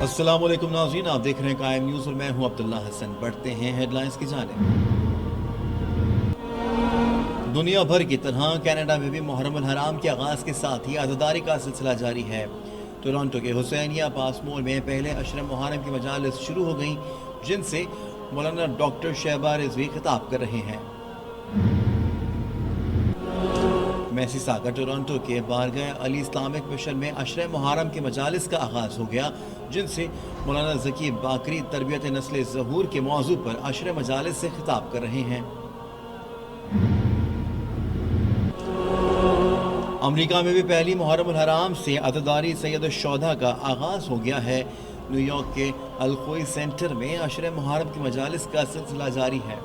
अस्सलाम वालेकुम नाज़रीन, आप देख रहे हैं कायम न्यूज़ और मैं हूं अब्दुल्ला हसन। बढ़ते हैं हेडलाइंस की जानिब। दुनिया भर की तरह कनाडा में भी मुहर्रम हराम के आगाज़ के साथ ही आज़ादारी का सिलसिला जारी है। टोरंटो के हुसैनिया पास मॉल में पहले अशर मुहर्रम की मजालिस शुरू हो गई, जिनसे मौलाना डॉक्टर शहबाज रिजवी खिताब कर रहे हैं। मैसीसागा टोरंटो के बारगाह अली इस्लामिक मिशन में अशर मुहर्रम के मजालिस का आगाज़ हो गया, जिनसे मौलाना ज़की बाकरी तरबियत नस्ल ज़हूर के मौजू पर अशर मजालिस से खिताब कर रहे हैं। अमेरिका में भी पहली मुहर्रम हराम से अज़ादारी सैयद शुहदा का आगाज़ हो गया है। न्यूयॉर्क के अल-खोई सेंटर में अशर मुहर्रम की मजालिस का सिलसिला जारी है।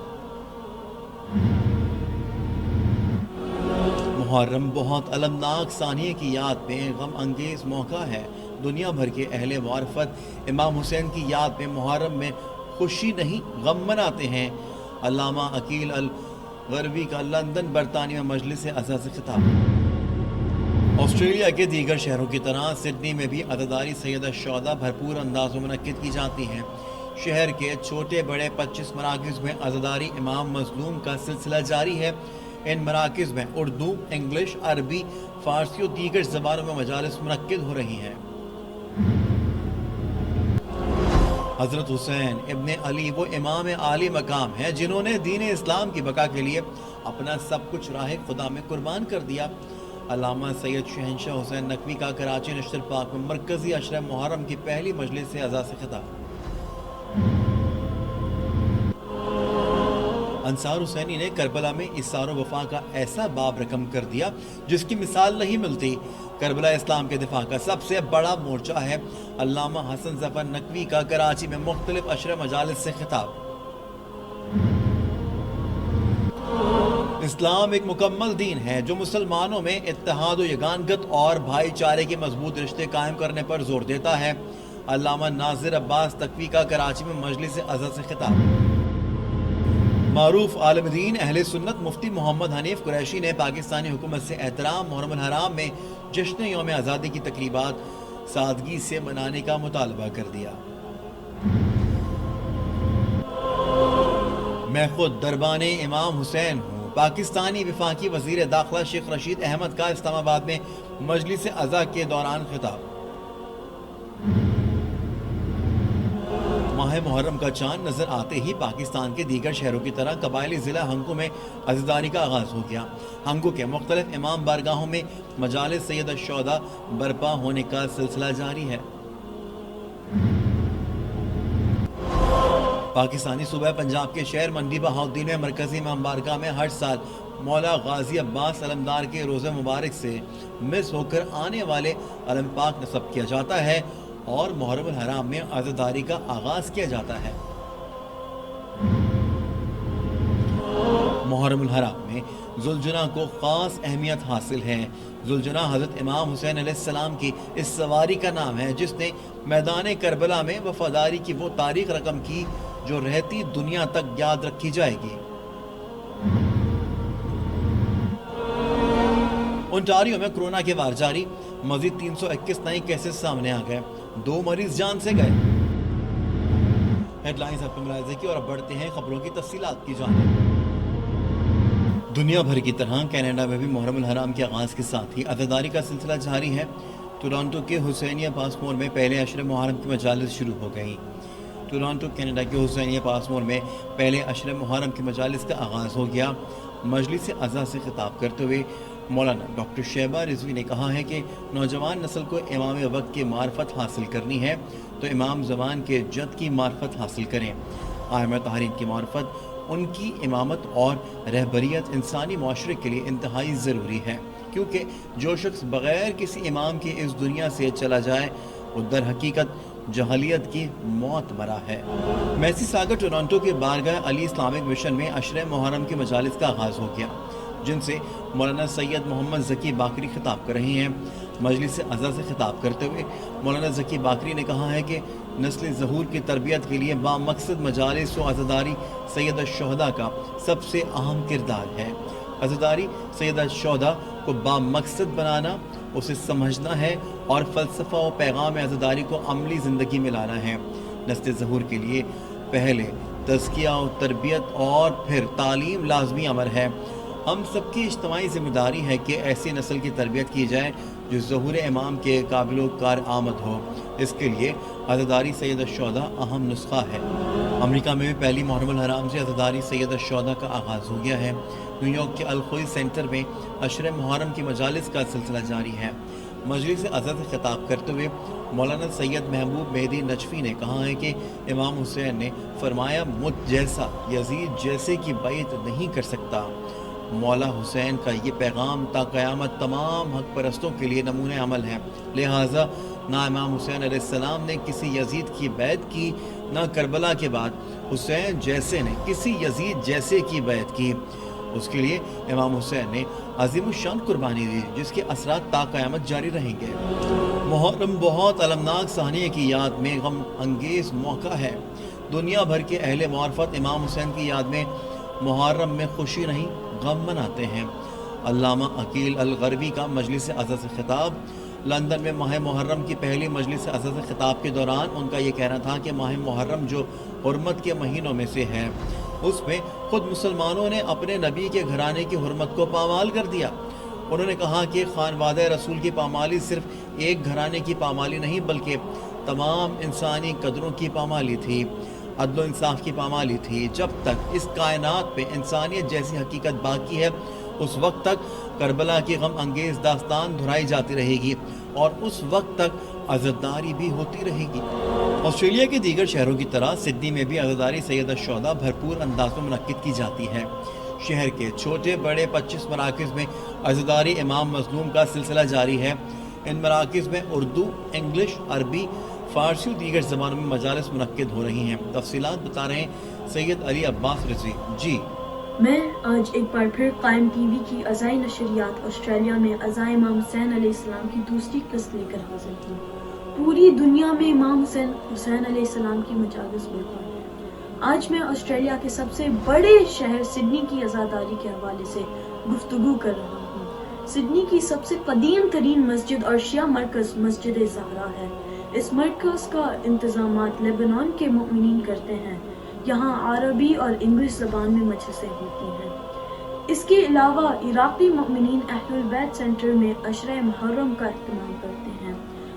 मुहर्रम बहुत अलमनाक सानिये की याद में गम अंगेज़ मौका है। दुनिया भर के अहले मारिफत इमाम हुसैन की याद में मुहर्रम में खुशी नहीं गम मनाते हैं। अल्लामा अकील अल गरबी का लंदन बरतानिया मजलिस अज़ा से खिताब। ऑस्ट्रेलिया के दीगर शहरों की तरह सिडनी में भी अज़ादारी सैयद शुहदा भरपूर अंदाज में मुनक्किद की जाती हैं। शहर के छोटे बड़े 25 मराकिज़ में अज़ादारी इमाम मज़लूम का सिलसिला जारी है। इन मराकिज़ में उर्दू, इंग्लिश, अरबी, फ़ारसी और दीगर ज़बानों में मजालिस मुनक्किद हो रही हैं। हज़रत हुसैन इब्ने अली वो इमाम आली मकाम है जिन्होंने दीन इस्लाम की बका के लिए अपना सब कुछ राह खुदा में कुर्बान कर दिया। अल्लामा सैयद शहंशाह हुसैन नकवी का कराची नश्तर पाक में मरकज़ी अशर मुहर्रम की पहली मजलिस से अज़ा से खिताब। अंसार हुसैनी ने करबला में इसार वफा का ऐसा बाब रकम कर दिया जिसकी मिसाल नहीं मिलती। करबला इस्लाम के दिफा का सबसे बड़ा मोर्चा है। अल्लामा हसन ज़फ़र नकवी का कराची में मुख्तलिफ अशर मजालिस से खिताब। इस्लाम एक मुकम्मल दीन है जो मुसलमानों में इत्तेहाद यगानगत और भाईचारे के मजबूत रिश्ते कायम करने पर जोर देता है। अल्लामा नाज़िर अब्बास तकवी का कराची में मजलिस अज़ा से खिताब। मारूफ आलिम दीन अहले सुन्नत मुफ्ती मोहम्मद हनीफ कुरैशी ने पाकिस्तानी हुकूमत से एहतराम मुहर्रम हराम में जश्न यौम आज़ादी की तकरीबात सादगी से मनाने का मुतालबा कर दिया। मैं खुद दरबाने इमाम हुसैन हूँ। पाकिस्तानी वफाकी वज़ीर दाखिला शेख रशीद अहमद का इस्लामाबाद में मजलिस अज़ा के दौरान खिताब। माह मुहर्रम का चांद नजर आते ही पाकिस्तान के दीगर शहरों की तरह कबायली ज़िला हंगू में अज़ादारी का आगाज़ हो गया। हंगू के मुख्तलिफ इमाम बारगाहों में मजालिस सैयद शुहदा बर्पा होने का सिलसिला जारी है। पाकिस्तानी सूबा पंजाब के शहर मंडी बहाउद्दीन में मरकजी इमाम बारगाह में हर साल मौला गाजी अब्बास अलमदार के रोज़े मुबारक से मिस होकर आने वाले अलम पाक नस्ब किया जाता है और मुहर्रम हराम में अज़ादारी का आगाज़ किया जाता है। मुहर्रम हराम में जुलजुना को ख़ास अहमियत हासिल है। जुलजुना हज़रत इमाम हुसैन अलैहिस्सलाम की इस सवारी का नाम है जिसने मैदान करबला में वफादारी की वो तारीख रकम की जो रहती दुनिया तक याद रखी जाएगी। ओंटारियो में कोरोना के वार जारी, मजीद 321 नए केसेस सामने आ गए, 2 मरीज जान से गए। हेडलाइंस आपको मुलाहिज़े की और अब बढ़ते हैं खबरों की तफसीलात की जानिब। दुनिया भर की तरह कनाडा में भी मुहर्रम हराम के आगाज़ के साथ ही अज़ादारी का सिलसिला जारी है। टोरंटो के हुसैनिया पास मॉल में पहले अशर मुहर्रम की मजालिस शुरू हो गई। टोरंटो कनाडा के हुसैनिया पास मॉल में पहले अशर मुहर्रम की मजालिस का आगाज़ हो गया। मजलिस अज़ा से खिताब करते हुए मौलाना डॉक्टर शहबाज रिजवी ने कहा है कि नौजवान नस्ल को इमाम वक्त की मार्फत हासिल करनी है तो इमाम ज़मान के जद की मार्फत हासिल करें। आइम्मा तहरीन की मार्फत, उनकी इमामत और रहबरियत इंसानी माशरे के लिए इंतहाई ज़रूरी है, क्योंकि जो शख्स बग़ैर किसी इमाम की इस दुनिया से चला जाए वो दर हकीकत जहलियत की मौत मरा है। मैसीसागा टोरंटो के बारगाह अली इस्लामिक मिशन में अशर मुहर्रम की मजालिस का आगाज़ हो गया, जिनसे मौलाना सैयद मोहम्मद ज़की बाकरी खिताब कर रहे हैं। मजलिस अज़ा से खिताब करते हुए मौलाना ज़की बाकरी ने कहा है कि नस्ल ज़हूर की तरबियत के लिए बामकसद मजालिस व अज़ादारी सैयद शुहदा का सबसे अहम किरदार है। अज़ादारी सैयद शुहदा کو بامقصد بنانا، اسے سمجھنا ہے اور فلسفہ و پیغام عزاداری کو عملی زندگی میں لانا ہے۔ نسل ظہور کے لیے پہلے تزکیہ و تربیت اور پھر تعلیم لازمی امر ہے۔ ہم سب کی اجتماعی ذمہ داری ہے کہ ایسی نسل کی تربیت کی جائے جو ظہور امام کے قابل و کارآمد ہو۔ اس کے لیے عزاداری سید الشہداء اہم نسخہ ہے۔ امریکہ میں بھی پہلی محرم الحرام سے عزاداری سید الشہداء کا آغاز ہو گیا ہے۔ نیو یارک کے الخوئی سینٹر میں عشر محرم کی مجالس کا سلسلہ جاری ہے۔ مجلس عزا سے خطاب کرتے ہوئے مولانا سید محبوب مہدی نجفی نے کہا ہے کہ امام حسین نے فرمایا مجھ جیسا یزید جیسے کی بیعت نہیں کر سکتا۔ مولا حسین کا یہ پیغام تا قیامت تمام حق پرستوں کے لیے نمونہ عمل ہے، لہٰذا نہ امام حسین علیہ السلام نے کسی یزید کی بیعت کی، نہ کربلا کے بعد حسین جیسے نے کسی یزید جیسے کی بیعت کی۔ اس کے لیے امام حسین نے عظیم الشان قربانی دی جس کے اثرات تا قیامت جاری رہیں گے۔ محرم بہت المناک ثانیہ کی یاد میں غم انگیز موقع ہے۔ دنیا بھر کے اہل معرفت امام حسین کی یاد میں محرم میں خوشی نہیں غم مناتے ہیں۔ علامہ عقیل الغربی کا مجلس عزا سے خطاب۔ لندن میں ماہ محرم کی پہلی مجلس عزا سے خطاب کے دوران ان کا یہ کہنا تھا کہ ماہ محرم جو حرمت کے مہینوں میں سے ہے، اس میں خود مسلمانوں نے اپنے نبی کے گھرانے کی حرمت کو پامال کر دیا۔ انہوں نے کہا کہ خانوادہ رسول کی پامالی صرف ایک گھرانے کی پامالی نہیں بلکہ تمام انسانی قدروں کی پامالی تھی، عدل و انصاف کی پامالی تھی۔ جب تک اس کائنات پہ انسانیت جیسی حقیقت باقی ہے اس وقت تک کربلا کی غم انگیز داستان دہرائی جاتی رہے گی اور اس وقت تک عزاداری بھی ہوتی رہے گی۔ آسٹریلیا کے دیگر شہروں کی طرح سڈنی میں بھی عزاداری سید الشہداء بھرپور انداز میں منعقد کی جاتی ہے۔ شہر کے چھوٹے بڑے 25 مراکز میں عزاداری امام مظلوم کا سلسلہ جاری ہے۔ ان مراکز میں اردو، انگلش، عربی، فارسی و دیگر زبانوں میں مجالس منعقد ہو رہی ہیں۔ تفصیلات بتا رہے ہیں سید علی عباس رضوی۔ جی میں آج ایک بار پھر قائم ٹی وی کی عزائے نشریات آسٹریلیا میں عزائے امام حسین علیہ السلام کی دوسری قسط لے کر حاضر ہوں۔ پوری دنیا میں امام حسین علیہ السلام کی مجالس برپا ہے۔ آج میں آسٹریلیا کے سب سے بڑے شہر سڈنی کی عزاداری کے حوالے سے گفتگو کر رہا ہوں۔ سڈنی کی سب سے قدیم ترین مسجد اور شیعہ مرکز مسجد زہرا ہے۔ اس مرکز کا انتظامات لیبنان کے مؤمنین کرتے ہیں۔ یہاں عربی اور انگلش زبان میں مجلسیں ہوتی ہیں۔ اس کے علاوہ عراقی مؤمنین اہل البیت سینٹر میں عشرہ محرم کا اہتمام کرتے ہیں۔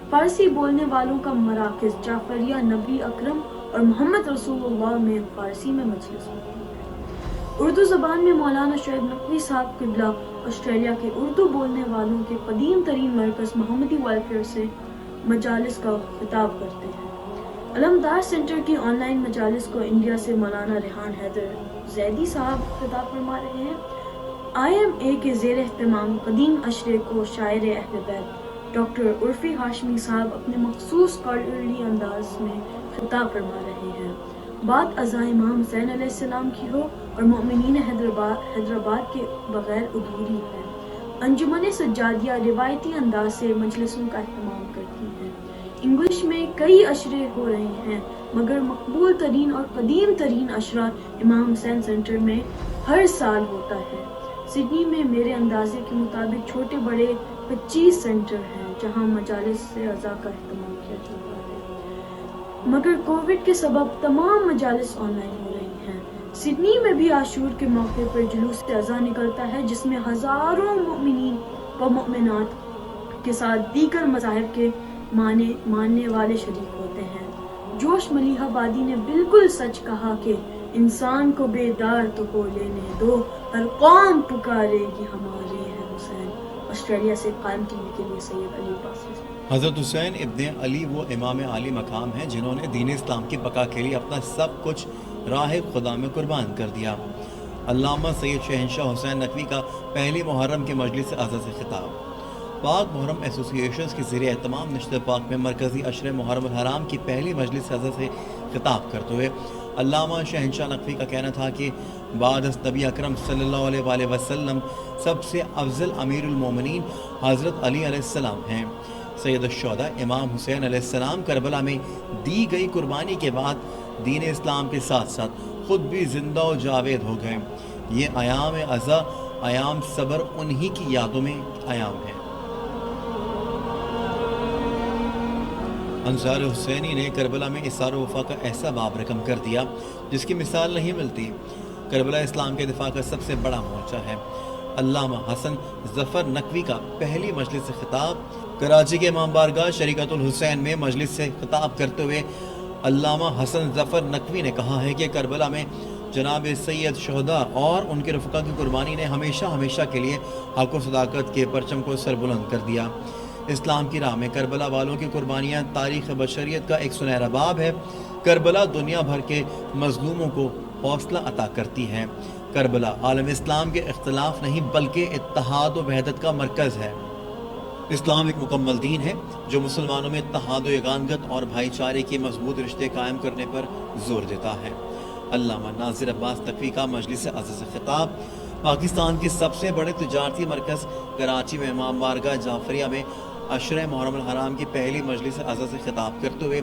فارسی بولنے والوں کا مراکز جعفریہ نبی اکرم اور محمد رسول اللہ میں فارسی میں مجلس ہوتی ہے۔ اردو زبان میں مولانا شعیب نقوی صاحب قبلہ آسٹریلیا کے اردو بولنے والوں کے قدیم ترین مرکز محمدی ویلفیئر سے مجالس کا خطاب کرتے ہیں۔ علمدار سینٹر کی آن لائن مجالس کو انڈیا سے مولانا ریحان حیدر زیدی صاحب خطاب فرما رہے ہیں۔ IMA کے زیر اہتمام قدیم عشرے کو شاعر اہل بیت ڈاکٹر عرفی ہاشمی صاحب اپنے مخصوص اسکالرلی انداز میں خطاب فرما رہے ہیں۔ بات عزا امام حسین علیہ السلام کی ہو اور مؤمنین حیدرآباد کے بغیر ادھوری ہے۔ انجمن سجادیہ روایتی انداز سے مجلسوں کا اہتمام کرتی ہے۔ انگلش میں کئی عشرے ہو رہے ہیں مگر مقبول ترین اور قدیم ترین عشرہ امام حسین سینٹر میں ہر سال ہوتا ہے۔ سڈنی میں میرے اندازے کے مطابق چھوٹے بڑے 25 سینٹر ہیں جہاں مجالس سے عزا کا اہتمام کیا جاتا ہے، مگر کووڈ کے سبب تمام مجالس آن لائن ہو رہی ہیں۔ سڈنی میں بھی عاشور کے موقع پر جلوس عزا نکلتا ہے جس میں ہزاروں مؤمنین و مؤمنات کے ساتھ دیگر مذاہب کے ماننے والے شریک ہوتے ہیں۔ جوش ملیح آبادی نے بالکل سچ کہا کہ انسان کو بیدار تو ہو لینے دو، ہر قوم پکارے گی ہمارے ہیں حسین۔ آسٹریلیا سے قائم ٹی وی کے لیے سید علی عباس۔ حضرت حسین ابن علی وہ امام عالی مقام ہیں جنہوں نے دین اسلام کی بقا کے لیے اپنا سب کچھ راہ خدا میں قربان کر دیا۔ علامہ سید شہنشاہ حسین نقوی کا پہلی محرم کے مجلس عزا سے خطاب۔ پاک محرم ایسوسی ایشنز کے زیر اہتمام نشت پاک میں مرکزی عشر محرم الحرام کی پہلی مجلس عزا سے خطاب کرتے ہوئے علامہ شہنشاہ نقوی کا کہنا تھا کہ بعد از نبی اکرم صلی اللہ علیہ وآلہ وسلم سب سے افضل امیر المومنین حضرت علی علیہ السلام ہیں۔ سید الشہداء امام حسین علیہ السلام کربلا میں دی گئی قربانی کے بعد دین اسلام کے ساتھ ساتھ خود بھی زندہ و جاوید ہو گئے۔ یہ ایام عزا आयाम सबर उन्हीं की यादों में आयाम है। अंसार हुसैनी ने करबला में इसार वफा का ऐसा बाब रकम कर दिया जिसकी मिसाल नहीं मिलती। करबला इस्लाम के दिफा का सबसे बड़ा मोर्चा है। अल्लामा हसन जफर नकवी का पहली मजलिस से खिताब। कराची के इमाम बारगाह शरीकतुल हुसैन में मजलिस से खिताब करते हुए अल्लामा हसन जफर नकवी ने कहा है कि करबला में जनाब सैयद शहदा और उनके रफ़का की कुर्बानी ने हमेशा हमेशा के लिए हक़ व सदाकत के परचम को सरबुलंद कर दिया। इस्लाम की राह में करबला वालों की कुर्बानियाँ तारीख़ बशरियत का एक सुनहरा बाब है। करबला दुनिया भर के मज़लूमों को हौसला अता करती है। करबला आलम इस्लाम के इख्तिलाफ नहीं बल्कि इत्तेहाद व वहदत का मरकज़ है। इस्लाम एक मुकम्मल दीन है जो मुसलमानों में इत्तेहाद व यगानगत और भाईचारे के मजबूत रिश्ते कायम करने पर जोर देता है। अल्लामा नासिर अब्बास नकवी का मजलिस अज़ा से खिताब। पाकिस्तान के सबसे बड़े तिजारती मरकज़ कराची में इमाम बारगाह जाफरिया में अशरे मुहर्रम अल हराम की पहली मजलिस अज़ा से खिताब करते हुए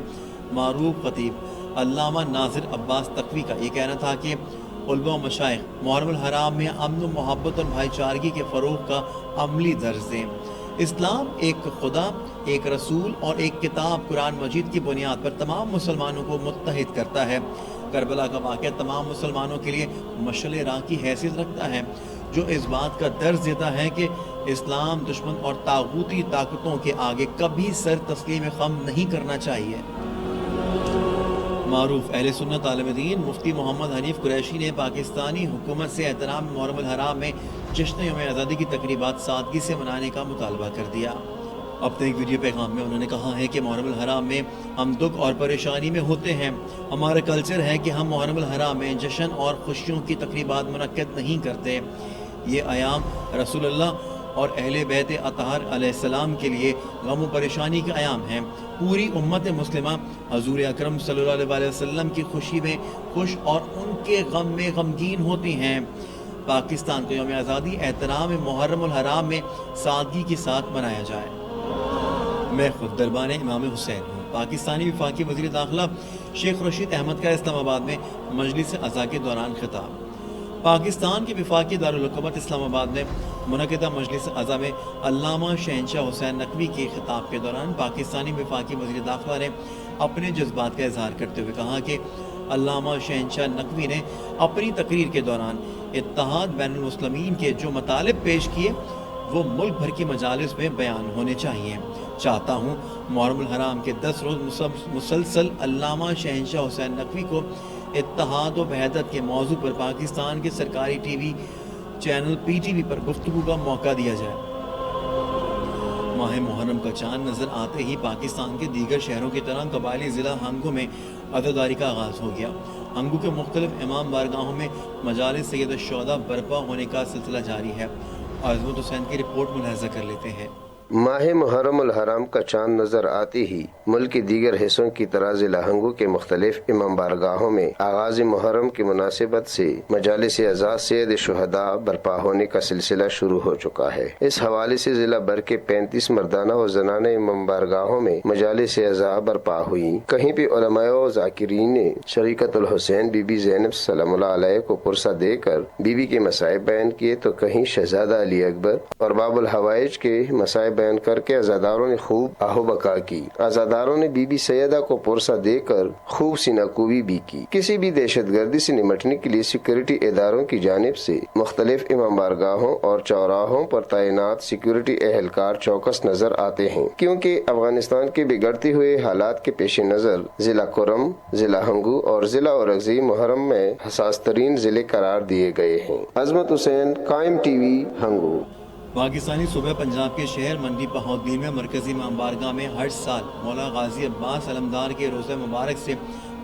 मारूफ खतीब अल्लामा नासिर अब्बास नकवी का ये कहना था कि उलमा व मशाइख मुहर्रम अल हराम में अमन व मोहब्बत और भाईचारगी के फ़रोग़ का अमली दर्ज दें। इस्लाम एक खुदा, एक रसूल और एक किताब कुरान मजीद की बुनियाद पर तमाम मुसलमानों को मुत्तहिद करता है। करबला का वाक़या तमाम मुसलमानों के लिए मशअल राह की हैसियत रखता है जो इस बात का दर्ज देता है कि इस्लाम दुश्मन और तागूती ताकतों के आगे कभी सर तस्लीम खम नहीं करना चाहिए। मारूफ अहले सुन्नत आलिम दीन मुफ्ती मोहम्मद हनीफ कुरैशी ने पाकिस्तानी हुकूमत से एहतराम मुहर्रम अल हराम में जश्न यौम आज़ादी की तकरीबात सादगी से मनाने का मुतालबा कर दिया। अपने एक वीडियो पैगाम में उन्होंने कहा है कि मुहर्रम अल हराम में हम दुख और परेशानी में होते हैं। हमारा कल्चर है कि हम मुहर्रम अल हराम में जश्न और खुशियों की तकरीबात मुनक्किद नहीं करते। ये आयाम रसूलुल्लाह और अहले बैत अतहार अलैहिस्सलाम के लिए गम व परेशानी के आयाम हैं। पूरी उम्मत मुस्लिमा हजूर अकरम सल्लल्लाहु अलैहि वसल्लम की खुशी में खुश और उनके गम में गमगीन होती हैं। पाकिस्तान को यौम आज़ादी एहतराम मुहर्रम अल हराम में सादगी के साथ मनाया जाए। मैं खुद दरबान इमाम हुसैन हूँ। पाकिस्तानी वफाकी वज़ीर दाखिला शेख रशीद अहमद का इस्लामाबाद में मजलिस अज़ा के दौरान खिताब। पाकिस्तान के वफाकी दारुल हुकूमत इस्लामाबाद में मुनक़िदा मजलिस अज़ा में अल्लामा शहंशाह हुसैन नकवी के खिताब के दौरान पाकिस्तानी वफाकी वज़ीर दाखिला ने अपने जज्बात का इजहार करते हुए कहा कि अल्लामा शहंशाह नकवी ने अपनी तकरीर के दौरान इत्तेहाद बैनुल मुस्लिमीन के जो मतालिब पेश किए वो मुल्क भर की मजालिस में बयान होने चाहिए। चाहता हूँ मुहर्रम अल हराम के 10 रोज़ मुसलसल अल्लामा शहंशाह हुसैन नकवी को इत्तेहाद व वहदत के मौजू पर पाकिस्तान के सरकारी टीवी चैनल PTV पर गुफ्तगू का मौका दिया जाए। माह मुहर्रम का चांद नजर आते ही पाकिस्तान के दीगर शहरों की तरह कबायली ज़िला हंगू में अज़ादारी का आगाज़ हो गया। हंगू के मुख्तलिफ इमाम बारगाहों में मजालिस सैयद शुहदा बर्पा होने का सिलसिला जारी है। आज़मत हुसैन की रिपोर्ट मुलाहिज़ा कर लेते हैं। माह मुहर्रम अल हराम का चांद नजर आते ही मुल्क के दीगर हिस्सों की तरह ज़िला हंगू के मुख्तलिफ इमाम बारगाहों में आगाज़ मुहर्रम की मुनासिबत से मजालिस अज़ा सैयद शुहदा बर्पा होने का सिलसिला शुरू हो चुका है। इस हवाले से ज़िला भर के 35 मर्दाना व ज़नाना इमाम बारगाहों में मजालिस अज़ा बर्पा हुई। कहीं भी उलमाए व ज़ाकिरीन ने शरीकतुल हुसैन बीबी ज़ैनब सलामुल्लाह अलैहा को पुरसा देकर बीबी के मसाइब बयान किए तो कहीं शहजादा अली अकबर और बाबुल हवाइज के मसाइब बयान करके अज़ादारों ने खूब आहोबका की। अज़ादारों ने बीबी सैयदा को पुरसा देकर खूब सीनाकूबी भी की। किसी भी दहशतगर्दी से निमटने के लिए सिक्योरिटी इदारों की जानिब से मुख्तलिफ इमाम बारगाहों और चौराहों पर तैनात सिक्योरिटी एहलकार चौकस नजर आते हैं, क्योंकि अफगानिस्तान के बिगड़ते हुए हालात के पेश नजर जिला कुरम, जिला हंगू और जिला औरंगज़ेब मुहर्रम में हसास तरीन जिले करार दिए गए हैं। अज़मत हुसैन, कायम TV, हंगू। पाकिस्तानी सूबे पंजाब के शहर मंडी बहाउद्दीन में मरकजी इमाम बारगाह में हर साल मौला गाजी अब्बास अलमदार के रोज़े मुबारक से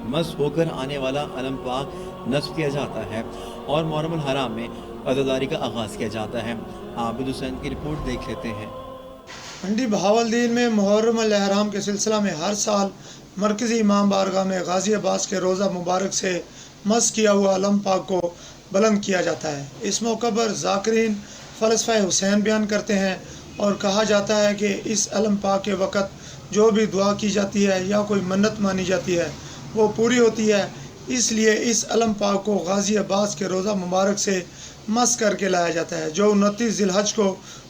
मस होकर आने वाला अलम पाक नस्ब किया जाता है और मुहर्रम अल हराम में अज़ादारी का आगाज़ किया जाता है। आबिद हुसैन की रिपोर्ट देख लेते हैं। मंडी बहाउद्दीन में मुहर्रम अल हराम के सिलसिला में हर साल मरकजी इमाम बारगाह में गाजी अब्बास के रोज़ा मुबारक से मस किया हुआ अलम पाक को बुलंद किया जाता है। इस मौका पर ज़ाकिरीन फ़लसफ़ा हुसैन बयान करते हैं और कहा जाता है कि इस अलम पाक के वक़्त जो भी दुआ की जाती है या कोई मन्नत मानी जाती है वो पूरी होती है। इसलिए इस अलम पाक को गाजी अब्बास के रोज़ा मुबारक से मस करके लाया जाता है, जो 29 ज़िलहज को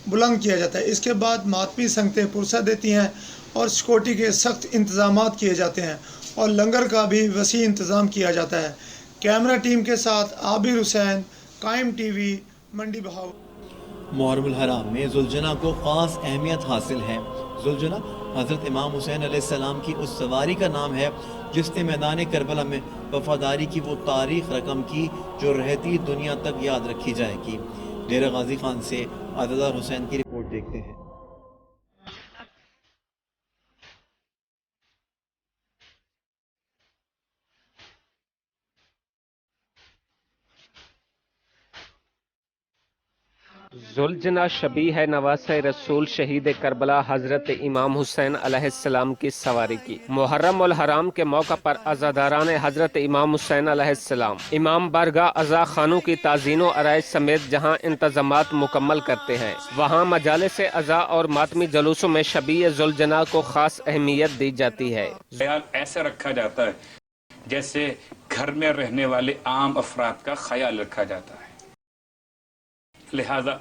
बुलंद किया जाता है। इसके बाद मातमी संगतें पुरसा देती हैं और सिक्योरिटी के सख्त इंतजामात किए जाते हैं और लंगर का भी वसी इंतज़ाम किया जाता है। कैमरा टीम के साथ आबिर हुसैन, कायम टीवी, मंडी बहावल। मुहर्रमुल हराम में जुलजना को ख़ास अहमियत हासिल है। जुलजना हज़रत इमाम हुसैन अलैहिस्सलाम की उस सवारी का नाम है जिसने मैदान करबला में वफादारी की वो तारीख़ रकम की जो रहती दुनिया तक याद रखी जाएगी। डेरा गाजी खान से अज़दार हुसैन की रिपोर्ट देखते हैं। जुलजना शबी है नवासे रसूल शहीद करबला हजरत इमाम हुसैन अलैहिस्सलाम की सवारी की। मुहर्रम उल हराम के मौका पर अज़ादारान हजरत इमाम हुसैन अलैहिस्सलाम इमाम बारगाह अज़ा खानों की ताज़ीनो आराइश समेत जहां इंतज़ामात मुकम्मल करते हैं, वहां मजालिस अज़ा और मातमी जलूसों में शबी जुलजना को खास अहमियत दी जाती है। ख्याल ऐसे रखा जाता है जैसे घर में रहने वाले आम अफराद का ख्याल रखा जाता है। लिहाजा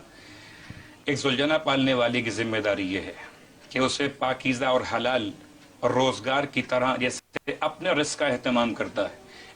एक जुलजना पालने वाले की जिम्मेदारी ये है कि उसे पाकीज़ा और हलाल और रोज़गार की तरह जैसे अपने रिस्क का एहतमाम करता है,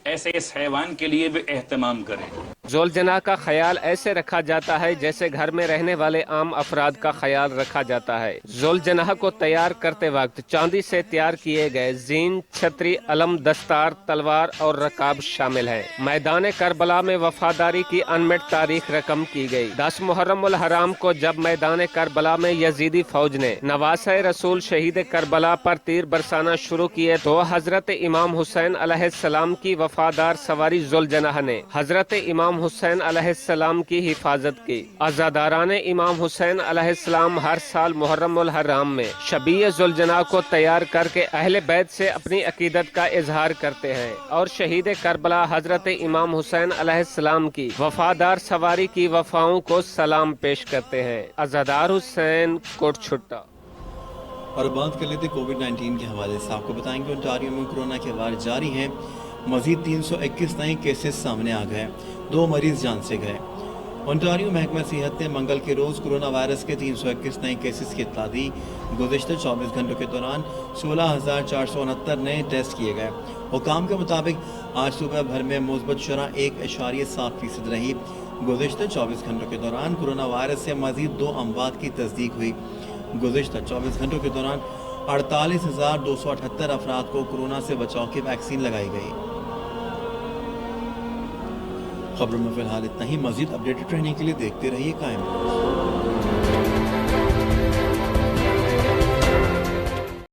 ऐसे इस हैवान के लिए भी एहतमाम करे। जुलजना का ख्याल ऐसे रखा जाता है जैसे घर में रहने वाले आम अफराद का ख्याल रखा जाता है। जुलजना को तैयार करते वक्त चांदी से तैयार किए गए जीन, छतरी, अलम, दस्तार, तलवार और रकाब शामिल है। मैदान करबला में वफादारी की अनमिट तारीख रकम की गई। 10 मुहर्रम उल हराम को जब मैदान करबला में यजीदी फौज ने नवासे रसूल शहीद करबला पर तीर बरसाना शुरू किए तो हजरत इमाम हुसैन अलैहिस्सलाम की वफादार सवारी जुलजना ने हजरत इमाम हुसैन अलैहिस्सलाम की हिफाजत की। अज़ादारान इमाम हुसैन अलैहिस्सलाम हर साल मुहर्रम उल हराम में शबी जुलजना को तैयार करके अहले बैत से अपनी अकीदत का इजहार करते हैं और शहीद करबला हजरत इमाम हुसैन अलैहिस्सलाम की वफादार सवारी की वफाओं को सलाम पेश करते हैं। अज़ादार हुसैन, कोट छुट्टा। और बात कर लेते कोविड-19 के हवाले से। आपको बताएंगे ओंटारियो में कोरोना के वार जारी हैं। मजीद 321 नए केसेस सामने आ गए, 2 मरीज जान से गए। ओंटारियो महकमा सेहत ने मंगल के रोज़ कोरोना वायरस के 321 नए केसेस की इत्तला दी। गुज़िश्ता 24 घंटों के दौरान 16,469 नए टेस्ट किए गए। हुकाम के मुताबिक आज सुबह भर में मुस्बत शरह 1.7% रही। गुज़िश्ता 24 घंटों के दौरान कोरोना वायरस से मजीद 2 अमवात की तस्दीक हुई। गुज़िश्ता 24 घंटों के दौरान 48,278 अफराद को कोरोना से बचाव की वैक्सीन लगाई गई। खबरों में फिलहाल इतना ही। मजीद अपडेटेड रहने के लिए देखते रहिए कायम।